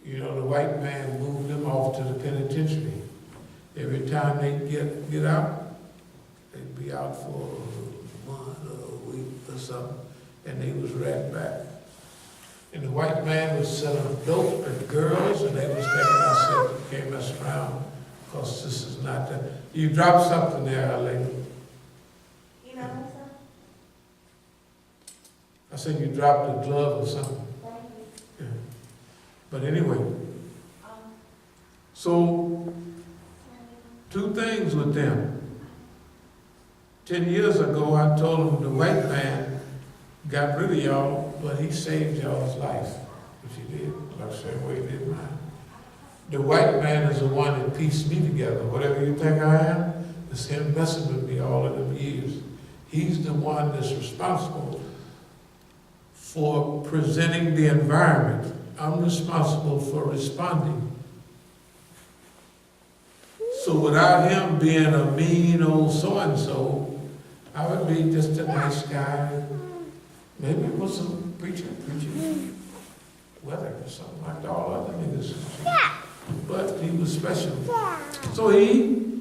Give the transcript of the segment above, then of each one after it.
You know, the white man moved them off to the penitentiary. Every time they get out, they'd be out for a month or a week or something, and they was right back. And the white man was selling dope and girls, and they was taking us, came us around, because this is not that. You dropped something there, lady. You know, Musa? I said you dropped a glove or something. Thank you. Yeah. But anyway, so 2 things with them. 10 years ago, I told them the white man got rid of y'all, but he saved y'all's life, which he did, like the same way he did mine. The white man is the one that pieced me together. Whatever you think I am, it's him messing with me all of them years. He's the one that's responsible for presenting the environment. I'm responsible for responding. So without him being a mean old so-and-so, I would be just a nice guy. Maybe it was some preaching weather or something like all other niggas. But he was special. So he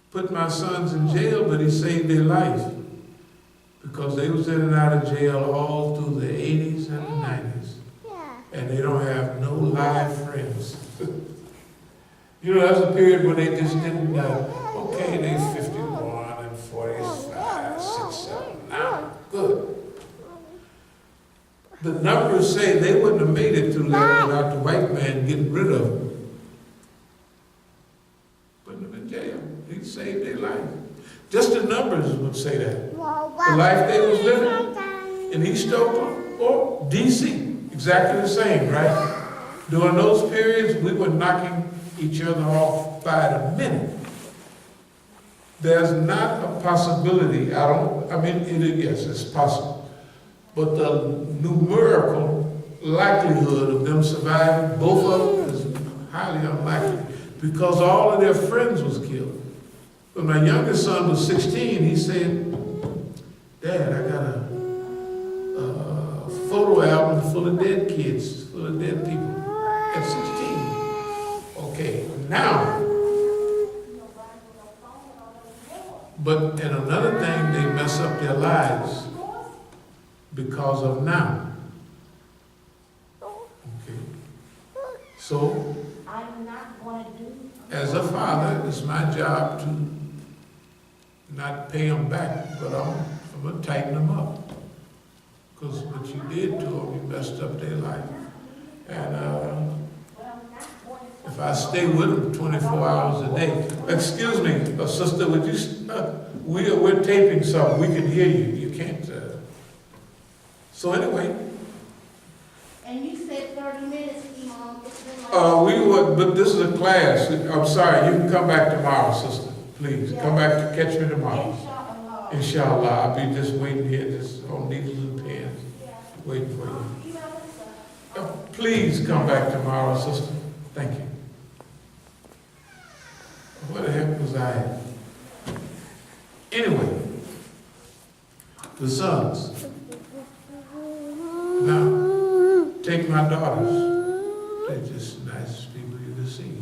put my sons in jail, but he saved their life. Because they was in and out of jail all through the 80s and the 90s. And they don't have no live friends. You know, that was a period when they just didn't, okay, they're 51 and 45, 6, 7, now, good. The numbers say they wouldn't have made it through that without the white man getting rid of them. Putting them in jail. He saved their life. Just the numbers would say that. The life they was living in East Oakland or D.C., exactly the same, right? During those periods, we were knocking each other off by the minute. There's not a possibility, yes, it's possible, but the numerical likelihood of them surviving, both of them, is highly unlikely, because all of their friends was killed. When my youngest son was 16, he said, Dad, I got a photo album full of dead kids, full of dead people, at 16. Okay, now, but and another thing, they mess up their lives because of now. Okay, so I'm not going to do. as a father, it's my job to not pay them back, but I'm going to tighten them up. Because what you did to them, you messed up their life. And if I stay with them 24 hours a day, excuse me, sister, would you, we're taping something, we can hear you, you can't. So anyway. And you said 30 minutes, Imam. It's been like but this is a class. I'm sorry, you can come back tomorrow, sister. Please, come back to catch me tomorrow. Inshallah. I'll be just waiting here, just on needles and pens, waiting for you. Please come back tomorrow, sister. Thank you. Where the heck was I at? Anyway, the sons. Now, take my daughters. They're just the nicest people you can see.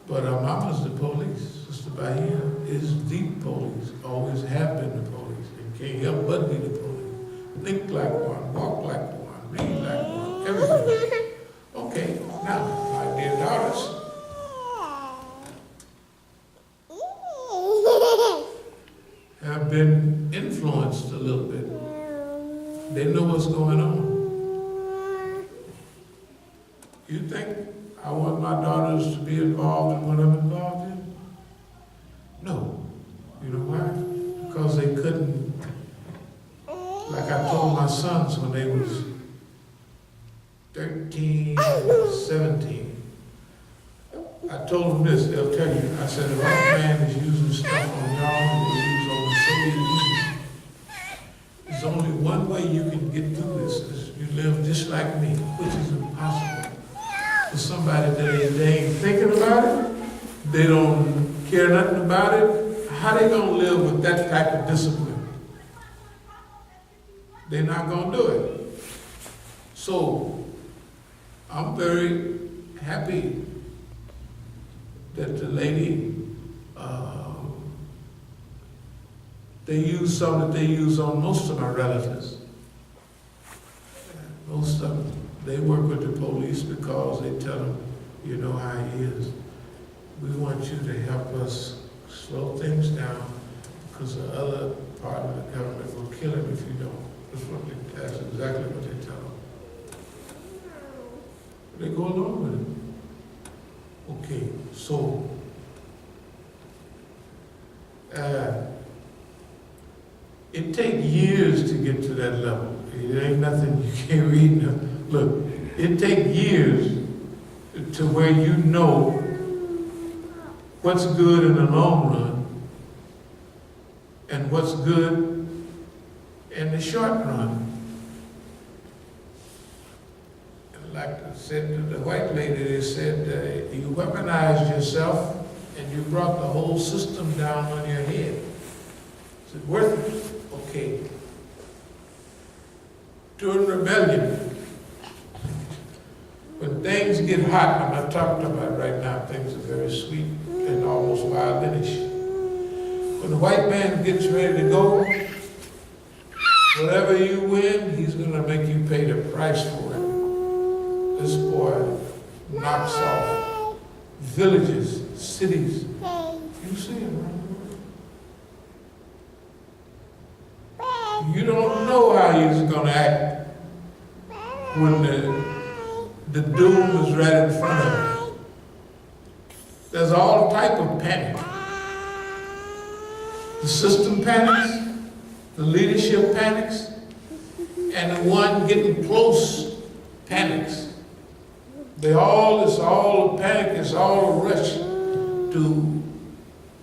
But our mama's the police. Sister Bahia is the police. Always have been the police. And can't help but be the police. Think like one, walk like one, read like one, everything. Okay, now, my dear daughters. Have been influenced a little bit. They know what's going on. You think I want my daughters to be involved in what I'm involved in? No. You know why? Because they couldn't, like I told my sons when they was 13, 17. I told them this, they'll tell you. I said, the white man is using stuff on y'all that they use on the Soviet Union. There's only one way you can get through this, is you live just like me, which is impossible. For somebody that they ain't thinking about it, they don't care nothing about it, how they gonna live with that type of discipline? They're not gonna do it. So, I'm very happy that the lady, they use some that they use on most of my relatives. Most of them, they work with the police because they tell them, you know how he is. We want you to help us slow things down because the other part of the government will kill him if you don't. That's exactly what they tell them. They go along with it. Okay, so it takes years to get to that level. It ain't nothing you can't read now. Look, it takes years to where you know what's good in the long run and what's good in the short run. And like I said to the white lady, they said, you weaponized yourself and you brought the whole system down on your head. Is it worth it? Okay. During rebellion, when things get hot, I'm not talking about right now, things are very sweet and almost violinish. When the white man gets ready to go, whatever you win, he's going to make you pay the price for it. This boy knocks off villages, cities. You see it, right? You don't know how he's going to act when the doom is right in front of him. There's all type of panic. The system panics, the leadership panics, and the one getting close panics. It's all a panic, it's all a rush to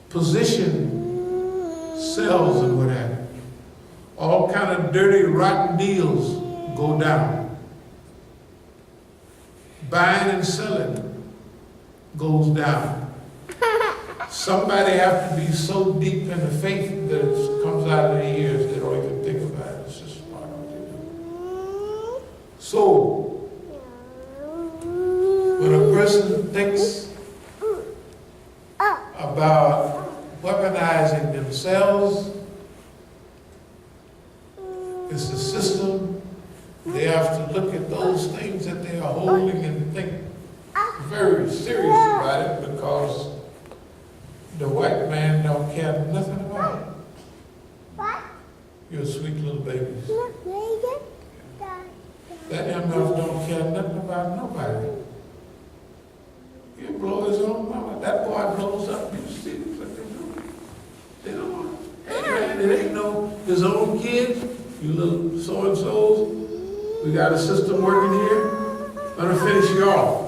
position cells and what have you. All kind of dirty, rotten deals go down. Buying and selling goes down. Somebody have to be so deep in the faith that it comes out of their ears, they don't even think about it. It's just part of what they do. So, when a person thinks about weaponizing themselves, it's the system. They have to look at those things that they are holding and think very serious about it because the white man don't care nothing about it. You're a sweet little baby. That MF don't care nothing about nobody. You blow his own mama. That boy blows up. You see what they do. They don't want it. Hey man, it ain't no his own kid. You little so-and-sos, we got a system working here. Gonna finish you off.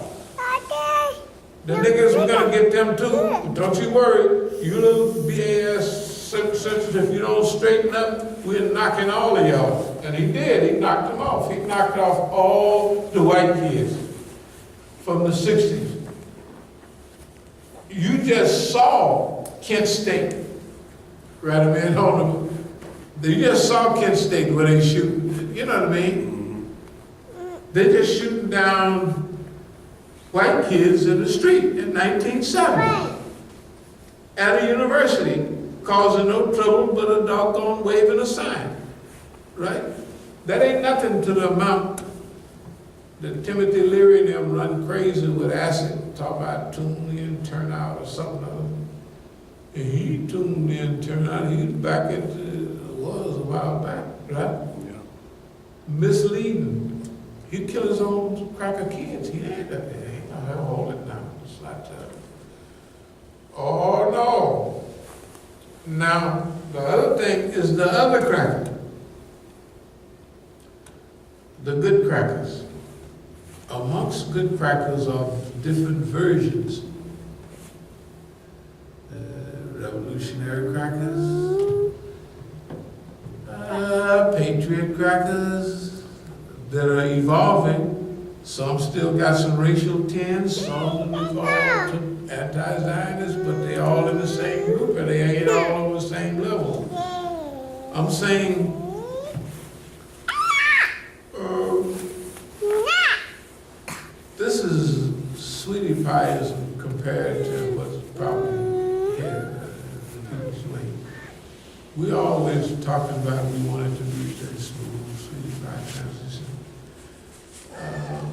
The niggas, we're gonna get them too. Don't you worry. You little BAS if you don't straighten up, we're knocking all of y'all. And he did. He knocked them off. He knocked off all the white kids from the 60s. You just saw Kent State. Right, I mean, hold on. You just saw Kent State where they shoot, you know what I mean? They're just shooting down white kids in the street in 1970 at a university, causing no trouble but a doggone waving a sign, right? That ain't nothing to the amount that Timothy Leary and them run crazy with acid, talk about tune in, turn out or something other. And he tuned in, turned out, he was back into was a while back, right? Yeah. Misleading. He'd kill his own cracker kids. He ain't that. He ain't gonna hold it down. It's like that. Oh no. Now, the other thing is the other cracker. The good crackers. Amongst good crackers are different versions. Revolutionary crackers. Patriot crackers that are evolving. Some still got some racial tints, some have evolved to anti-Zionists, but they all in the same group and they ain't all on the same level. I'm saying pretty pious compared to what's probably here in people's way. We always talking about we wanted to reach a smooth, sweet life transition.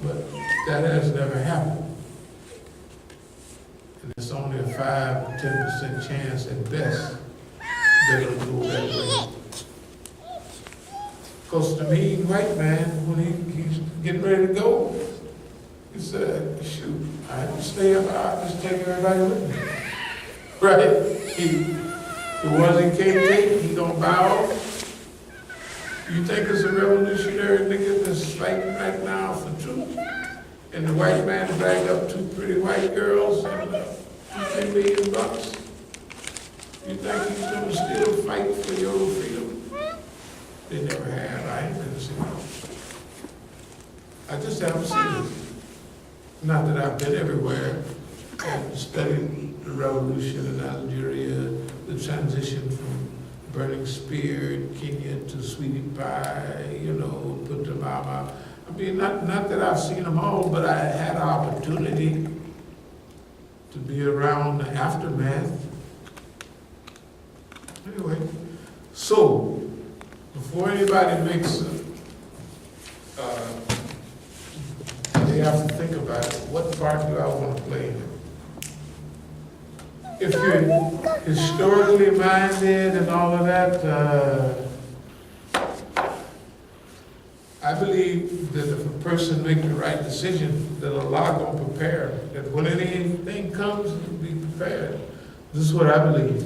But that has never happened. And it's only a 5-10% chance at best that it'll go that way. Because the mean white man, when he's getting ready to go, he said, shoot, I have to stay up, I'll just take everybody with me. Right? The ones he can't take, he gonna bow. You think it's a revolutionary nigga that's fighting right now for truth? And the white man dragged up 2 pretty white girls and $10 million? You think he's gonna still fight for your freedom? They never have. I ain't gonna see it. I just haven't seen it. Not that I've been everywhere. I've studied the revolution in Algeria, the transition from burning spear in Kenya to sweetie pie, put the mama. I mean, not that I've seen them all, but I had an opportunity to be around the aftermath. Anyway, so before anybody makes they have to think about it. What part do I want to play in it? If you're historically minded and all of that, I believe that if a person makes the right decision, that Allah gonna prepare. That when anything comes, be prepared. This is what I believe.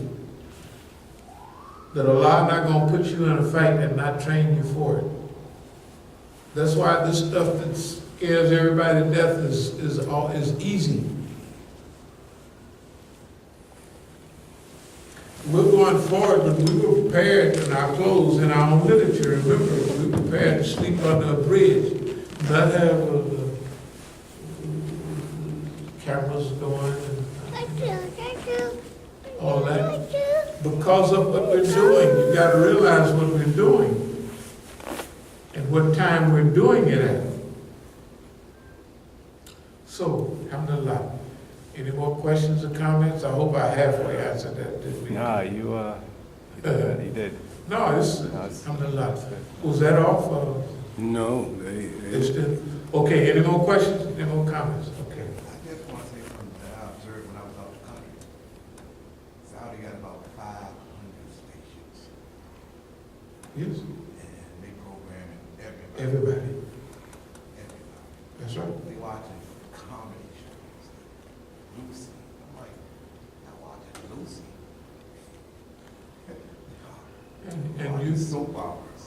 That Allah not gonna put you in a fight and not train you for it. That's why this stuff that scares everybody to death is easy. We're going forward, but we were prepared in our clothes, in our own literature. Remember, we were prepared to sleep under a bridge, not have cameras going and all that. Because of what we're doing, you got to realize what we're doing and what time we're doing it at. So, alhamdulillah. Any more questions or comments? I hope I halfway answered that, didn't we? No, you did. No, alhamdulillah. Was that off? No, It's still, okay, any more questions? Any more comments? Okay. I just want to say something that I observed when I was out the country. Saudi got about 500 stations. Yes. And they programming everybody. Everybody. Everybody. That's right. They watching comedy shows. Lucy. I'm like, I'm watching Lucy. And you, soap operas.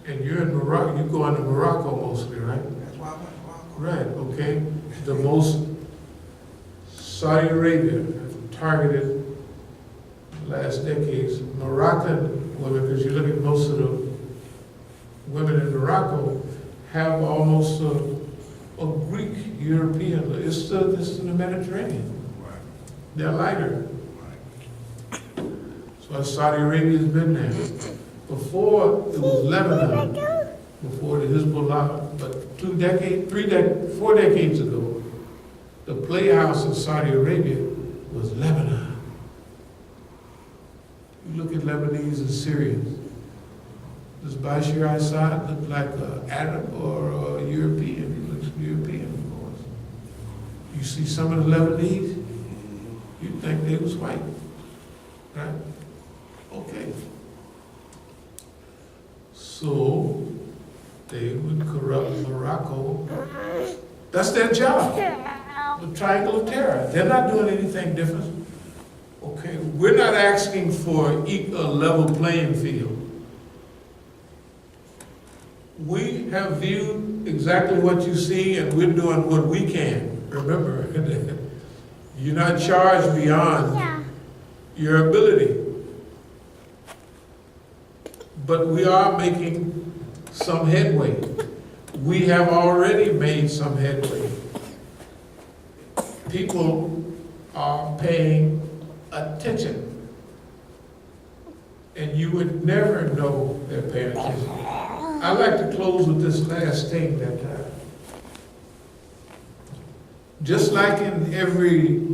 and you're in Morocco, you go into Morocco mostly, right? That's why I went to Morocco. Right, okay. The most Saudi Arabia have targeted last decades Moroccan women, because you look at most of the women in Morocco have almost a Greek European. It's in the Mediterranean. Right. They're lighter. Right. So Saudi Arabia's been there. Before it was Lebanon, before the Hezbollah, but 4 decades ago, the playhouse in Saudi Arabia was Lebanon. You look at Lebanese and Syrians. Does Bashir al-Assad look like an Arab or a European? He looks European, of course. You see some of the Lebanese, you'd think they was white, right? Okay. So, they would corrupt Morocco. That's their job. The triangle of terror. They're not doing anything different. Okay, we're not asking for a level playing field. We have viewed exactly what you see, and we're doing what we can. Remember, you're not charged beyond your ability. But we are making some headway. We have already made some headway. People are paying attention. And you would never know they're paying attention. I'd like to close with this last thing that Just like in every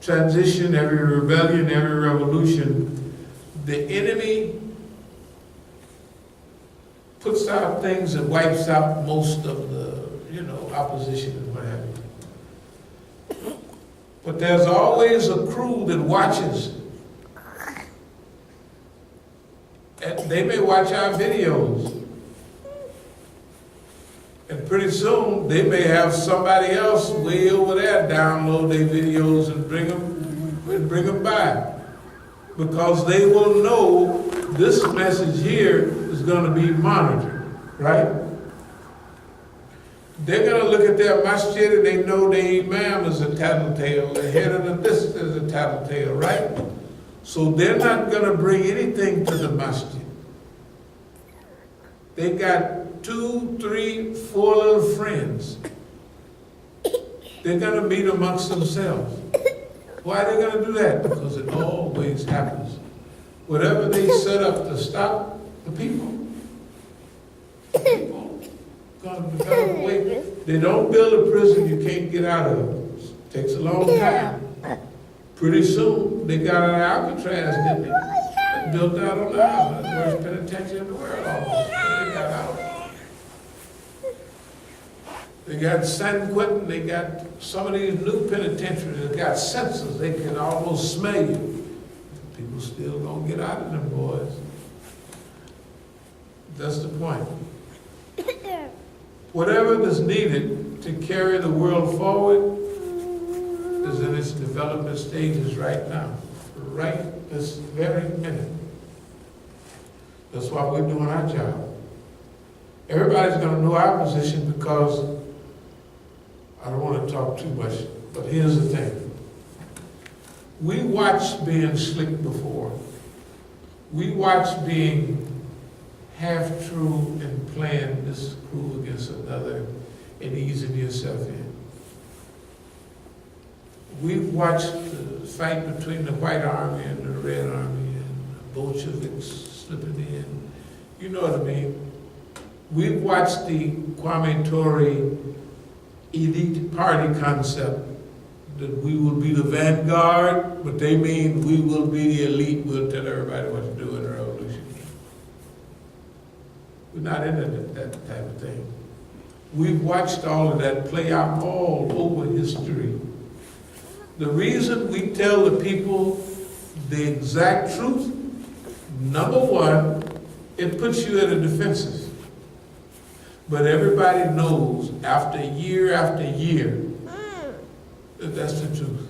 transition, every rebellion, every revolution, the enemy puts out things that wipes out most of the, opposition and what have you. But there's always a crew that watches. And they may watch our videos. And pretty soon, they may have somebody else way over there download their videos and bring them by. Because they will know this message here is going to be monitored, right? They're going to look at their masjid and they know their imam is a tattletale, the head of the this is a tattletale, right? So they're not going to bring anything to the masjid. They got 2, 3, 4 little friends. They're going to meet amongst themselves. Why are they going to do that? Because it always happens. Whatever they set up to stop the people going to develop a way. They don't build a prison you can't get out of. It takes a long time. Pretty soon, they got out of Alcatraz, didn't they? They built out on the island. The worst penitentiary in the world almost. They got out. They got San Quentin, they got some of these new penitentiaries that got sensors. They can almost smell you. People still gonna get out of them, boys. That's the point. Whatever is needed to carry the world forward is in its development stages right now, right this very minute. That's why we're doing our job. Everybody's going to know our position because I don't want to talk too much, but here's the thing. We watched being slick before. We watched being half-true and playing this crew against another and easing yourself in. We've watched the fight between the White Army and the Red Army and the Bolsheviks slipping in. You know what I mean? We've watched the Kwame Ture elite party concept that we will be the vanguard, but they mean we will be the elite, we'll tell everybody what to do in the revolution. We're not into that type of thing. We've watched all of that play out all over history. The reason we tell the people the exact truth, number one, it puts you at a defensive. But everybody knows after year, that that's the truth.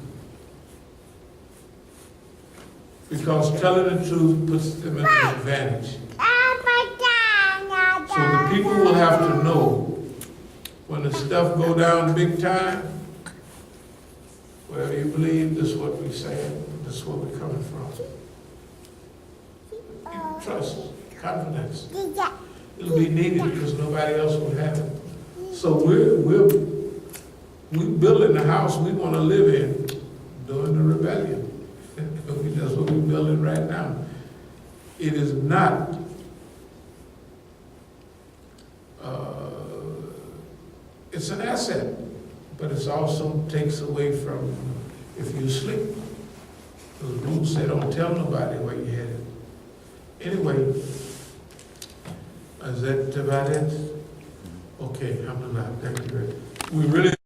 Because telling the truth puts them at an advantage. So the people will have to know when the stuff go down big time, whatever you believe, this is what we're saying, this is where we're coming from. Trust, confidence. It'll be needed because nobody else will have it. So we're building the house we want to live in during the rebellion. That's what we're building right now. It is not it's an asset, but it also takes away from if you sleep. Those rules say don't tell nobody where you're headed. Anyway, is that about it? Okay, alhamdulillah, thank you very much. We really